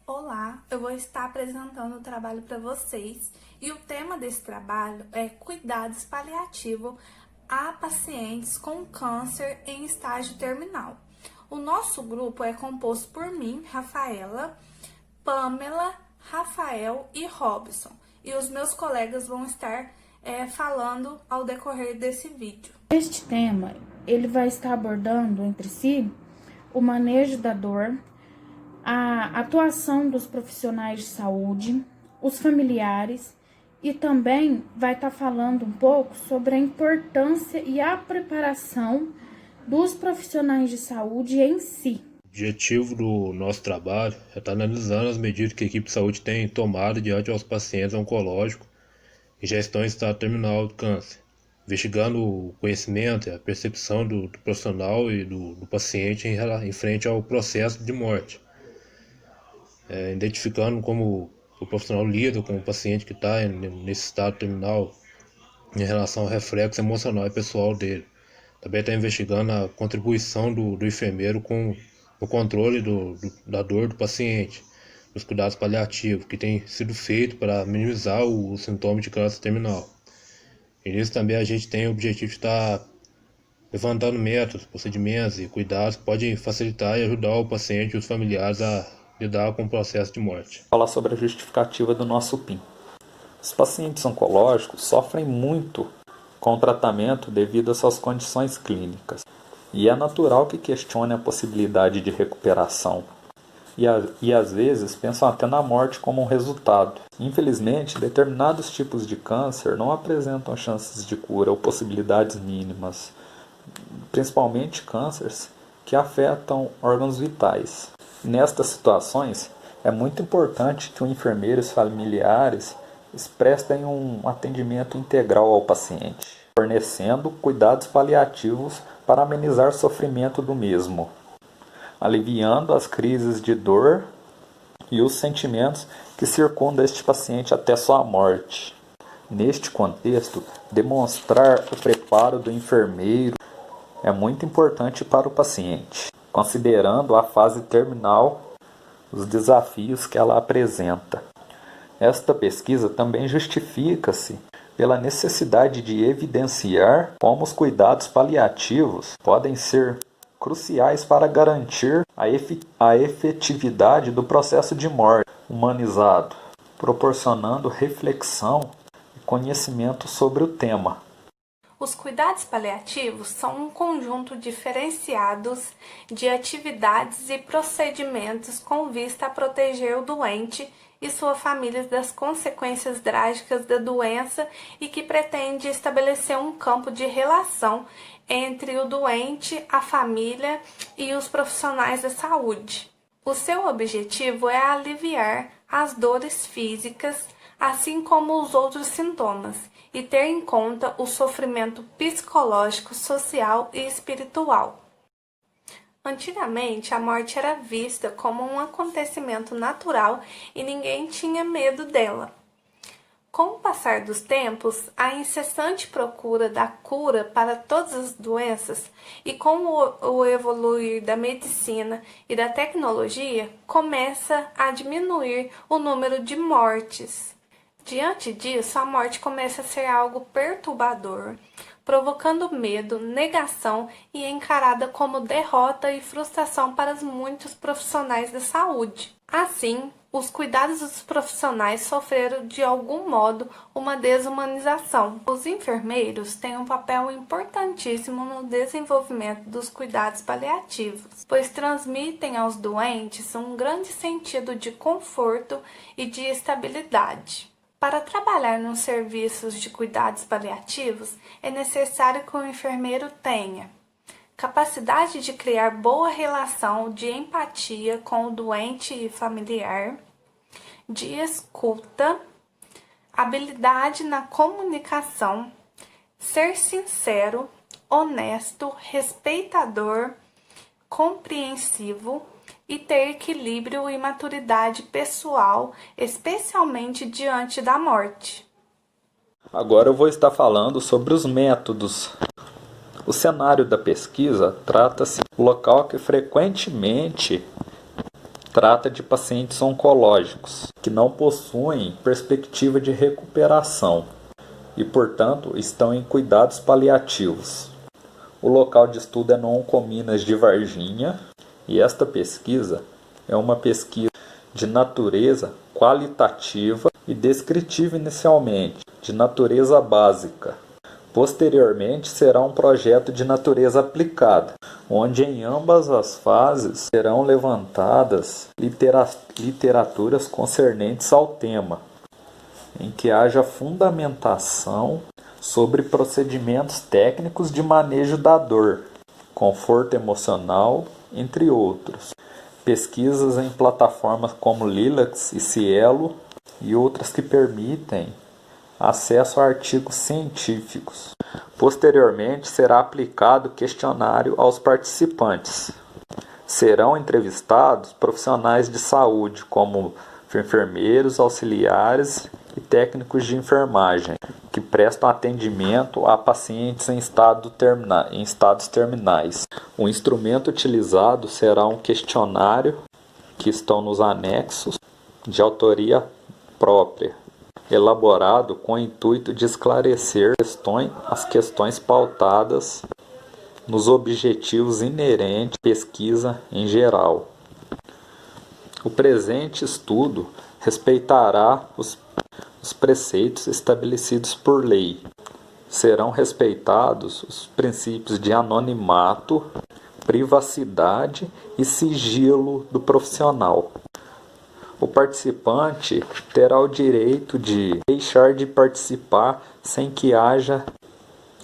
Olá, eu vou estar apresentando o trabalho para vocês e o tema desse trabalho é cuidados paliativos a pacientes com câncer em estágio terminal. O nosso grupo é composto por mim, Rafaela, Pamela, Rafael e Robson, e os meus colegas vão estar falando ao decorrer desse vídeo. Este tema, ele vai estar abordando entre si o manejo da dor, a atuação dos profissionais de saúde, os familiares e também vai estar falando um pouco sobre a importância e a preparação dos profissionais de saúde em si. O objetivo do nosso trabalho é estar analisando as medidas que a equipe de saúde tem tomado diante aos pacientes oncológicos que já estão em estado terminal de câncer, investigando o conhecimento e a percepção do profissional e do paciente em frente ao processo de morte, identificando como o profissional lida com o paciente que está nesse estado terminal em relação ao reflexo emocional e pessoal dele. Também está investigando a contribuição do enfermeiro com o controle da dor do paciente, dos cuidados paliativos que tem sido feito para minimizar o sintoma de câncer terminal. E nisso também a gente tem o objetivo de estar levantando métodos, procedimentos e cuidados que podem facilitar e ajudar o paciente e os familiares a lidar com o processo de morte. Falar sobre a justificativa do nosso PIN. Os pacientes oncológicos sofrem muito com o tratamento devido às suas condições clínicas. E é natural que questione a possibilidade de recuperação. E às vezes pensam até na morte como um resultado. Infelizmente, determinados tipos de câncer não apresentam chances de cura ou possibilidades mínimas, principalmente cânceres que afetam órgãos vitais. Nestas situações, é muito importante que o enfermeiro e os familiares prestem um atendimento integral ao paciente, fornecendo cuidados paliativos para amenizar o sofrimento do mesmo, aliviando as crises de dor e os sentimentos que circundam este paciente até sua morte. Neste contexto, demonstrar o preparo do enfermeiro é muito importante para o paciente, considerando a fase terminal, os desafios que ela apresenta. Esta pesquisa também justifica-se pela necessidade de evidenciar como os cuidados paliativos podem ser cruciais para garantir a efetividade do processo de morte humanizado, proporcionando reflexão e conhecimento sobre o tema. Os cuidados paliativos são um conjunto diferenciado de atividades e procedimentos com vista a proteger o doente e sua família das consequências trágicas da doença e que pretende estabelecer um campo de relação entre o doente, a família e os profissionais da saúde. O seu objetivo é aliviar as dores físicas, assim como os outros sintomas, e ter em conta o sofrimento psicológico, social e espiritual. Antigamente, a morte era vista como um acontecimento natural e ninguém tinha medo dela. Com o passar dos tempos, a incessante procura da cura para todas as doenças e com o evoluir da medicina e da tecnologia, começa a diminuir o número de mortes. Diante disso, a morte começa a ser algo perturbador, provocando medo, negação e é encarada como derrota e frustração para muitos profissionais da saúde. Assim, os cuidados dos profissionais sofreram de algum modo uma desumanização. Os enfermeiros têm um papel importantíssimo no desenvolvimento dos cuidados paliativos, pois transmitem aos doentes um grande sentido de conforto e de estabilidade. Para trabalhar nos serviços de cuidados paliativos, é necessário que o enfermeiro tenha capacidade de criar boa relação de empatia com o doente e familiar, de escuta, habilidade na comunicação, ser sincero, honesto, respeitador, compreensivo e ter equilíbrio e maturidade pessoal, especialmente diante da morte. Agora eu vou estar falando sobre os métodos. O cenário da pesquisa trata-se de um local que frequentemente trata de pacientes oncológicos que não possuem perspectiva de recuperação e, portanto, estão em cuidados paliativos. O local de estudo é no Oncominas de Varginha e esta pesquisa é uma pesquisa de natureza qualitativa e descritiva inicialmente, de natureza básica. Posteriormente, será um projeto de natureza aplicada, onde em ambas as fases serão levantadas literaturas concernentes ao tema, em que haja fundamentação sobre procedimentos técnicos de manejo da dor, conforto emocional, entre outros. Pesquisas em plataformas como Lilacs e Cielo e outras que permitem acesso a artigos científicos. Posteriormente, será aplicado questionário aos participantes. Serão entrevistados profissionais de saúde, como enfermeiros, auxiliares e técnicos de enfermagem, que prestam atendimento a pacientes em estados terminais. O instrumento utilizado será um questionário, que estão nos anexos, de autoria própria, elaborado com o intuito de esclarecer as questões pautadas nos objetivos inerentes à pesquisa em geral. O presente estudo respeitará os preceitos estabelecidos por lei. Serão respeitados os princípios de anonimato, privacidade e sigilo do profissional. O participante terá o direito de deixar de participar sem que haja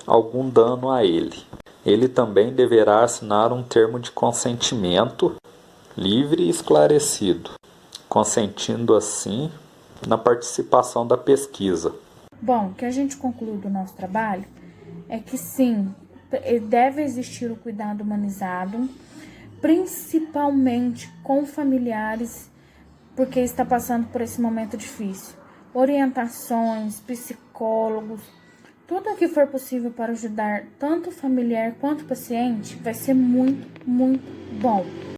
algum dano a ele. Ele também deverá assinar um termo de consentimento livre e esclarecido, consentindo assim na participação da pesquisa. Bom, o que a gente conclui do nosso trabalho é que sim, deve existir o cuidado humanizado, principalmente com familiares, porque está passando por esse momento difícil. Orientações, psicólogos, tudo o que for possível para ajudar tanto o familiar quanto o paciente vai ser muito, muito bom.